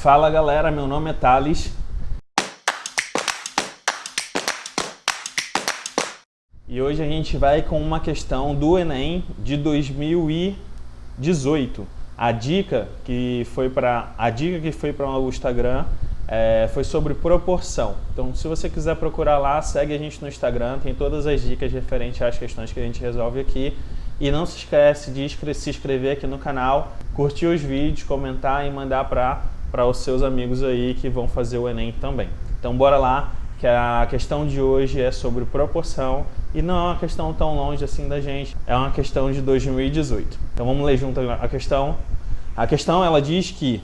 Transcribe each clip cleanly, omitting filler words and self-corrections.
Fala galera, meu nome é Thales. E hoje a gente vai com uma questão do Enem de 2018. A dica que foi para o Instagram foi sobre proporção. Então, se você quiser procurar lá, segue a gente no Instagram, tem todas as dicas referentes às questões que a gente resolve aqui. E não se esquece de se inscrever aqui no canal, curtir os vídeos, comentar e mandar para os seus amigos aí que vão fazer o Enem também. Então, bora lá, que a questão de hoje é sobre proporção e não é uma questão tão longe assim da gente, é uma questão de 2018. Então, vamos ler junto a questão. A questão, ela diz que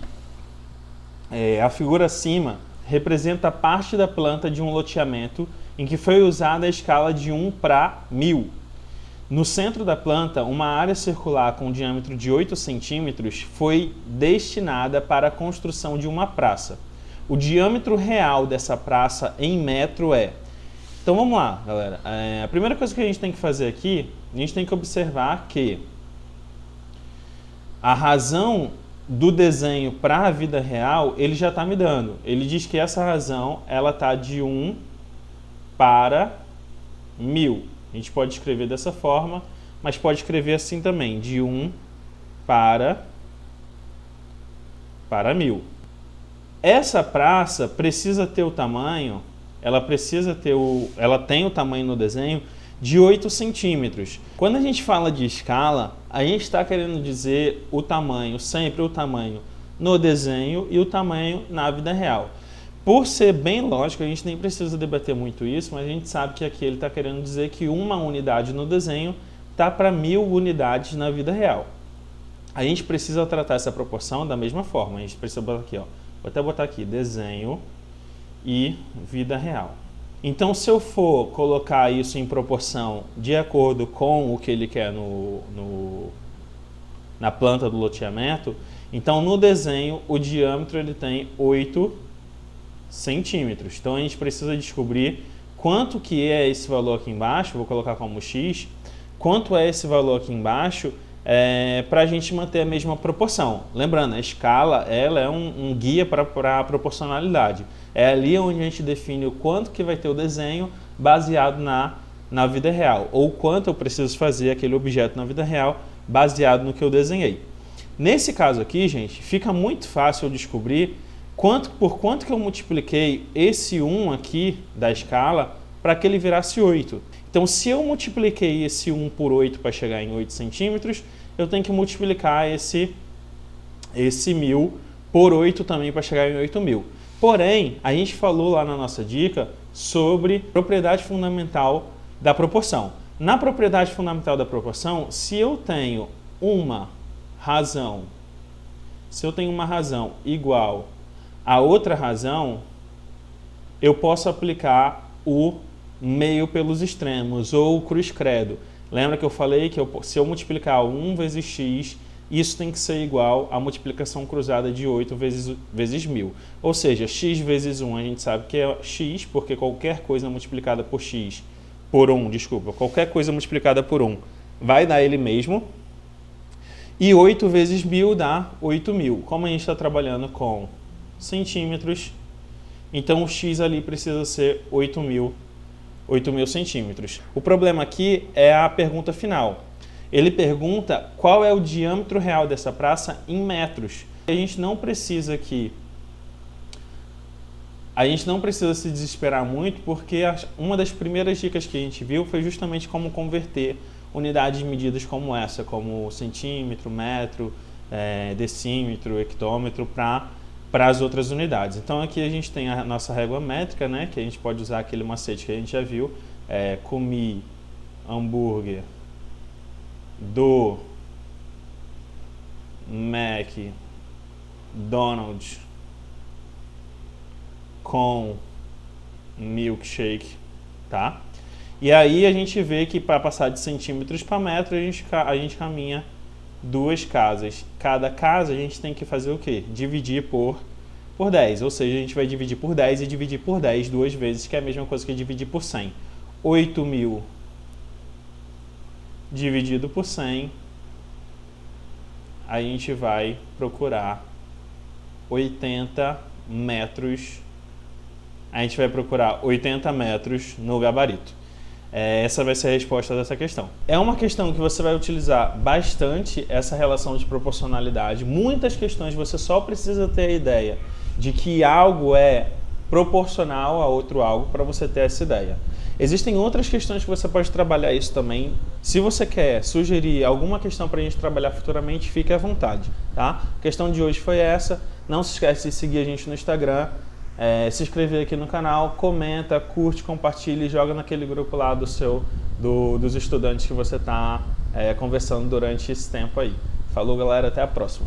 a figura acima representa parte da planta de um loteamento em que foi usada a escala de 1 para 1000. No centro da planta, uma área circular com um diâmetro de 8 centímetros foi destinada para a construção de uma praça. O diâmetro real dessa praça em metro é... Então vamos lá, galera. A primeira coisa que a gente tem que fazer aqui, a gente tem que observar que a razão do desenho para a vida real, ele já está me dando. Ele diz que essa razão, ela está de 1 para 1000. A gente pode escrever dessa forma, mas pode escrever assim também, de 1 para 1000. Essa praça precisa ter o tamanho, ela tem o tamanho no desenho de 8 centímetros. Quando a gente fala de escala, a gente está querendo dizer o tamanho, sempre o tamanho no desenho e o tamanho na vida real. Por ser bem lógico, a gente nem precisa debater muito isso, mas a gente sabe que aqui ele está querendo dizer que uma unidade no desenho está para 1000 unidades na vida real. A gente precisa tratar essa proporção da mesma forma. A gente precisa botar aqui, ó, vou até botar aqui, desenho e vida real. Então, se eu for colocar isso em proporção de acordo com o que ele quer na planta do loteamento, então no desenho o diâmetro ele tem 8 centímetros. Então a gente precisa descobrir quanto que é esse valor aqui embaixo, vou colocar como x, quanto é esse valor aqui embaixo para a gente manter a mesma proporção. Lembrando, a escala ela é um guia para a proporcionalidade. É ali onde a gente define o quanto que vai ter o desenho baseado na vida real, ou quanto eu preciso fazer aquele objeto na vida real baseado no que eu desenhei. Nesse caso aqui, gente, fica muito fácil eu descobrir por quanto que eu multipliquei esse 1 aqui da escala para que ele virasse 8. Então, se eu multipliquei esse 1 por 8 para chegar em 8 centímetros, eu tenho que multiplicar esse 1000 por 8 também para chegar em 8000. Porém, a gente falou lá na nossa dica sobre propriedade fundamental da proporção. Na propriedade fundamental da proporção, se eu tenho uma razão igual a outra razão, eu posso aplicar o meio pelos extremos, ou o cruz credo. Lembra que eu falei que se eu multiplicar 1 vezes x, isso tem que ser igual à multiplicação cruzada de 8 vezes 1000. Ou seja, x vezes 1 a gente sabe que é x, porque qualquer coisa multiplicada por x, qualquer coisa multiplicada por 1 vai dar ele mesmo. E 8 vezes 1000 dá 8000. Como a gente está trabalhando com centímetros, então o x ali precisa ser 8000 centímetros. O problema aqui é a pergunta final. Ele pergunta qual é o diâmetro real dessa praça em metros. A gente não precisa se desesperar muito, porque uma das primeiras dicas que a gente viu foi justamente como converter unidades de medidas como essa, como centímetro, metro, decímetro, hectômetro, para as outras unidades. Então aqui a gente tem a nossa régua métrica, né, que a gente pode usar aquele macete que a gente já viu, comi hambúrguer do McDonald's com milkshake, tá? E aí a gente vê que para passar de centímetros para metro, a gente caminha 2 casas. Cada casa a gente tem que fazer o quê? Dividir por 10. Ou seja, a gente vai dividir por 10 e dividir por 10 duas vezes, que é a mesma coisa que dividir por 100. 8000 dividido por 100, a gente vai procurar 80 metros. A gente vai procurar 80 metros no gabarito. Essa vai ser a resposta dessa questão. É uma questão que você vai utilizar bastante essa relação de proporcionalidade. Muitas questões você só precisa ter a ideia de que algo é proporcional a outro algo para você ter essa ideia. Existem outras questões que você pode trabalhar isso também. Se você quer sugerir alguma questão para a gente trabalhar futuramente, fique à vontade, tá? A questão de hoje foi essa. Não se esquece de seguir a gente no Instagram, se inscrever aqui no canal, comenta, curte, compartilha e joga naquele grupo lá dos estudantes que você está conversando durante esse tempo aí. Falou, galera, até a próxima.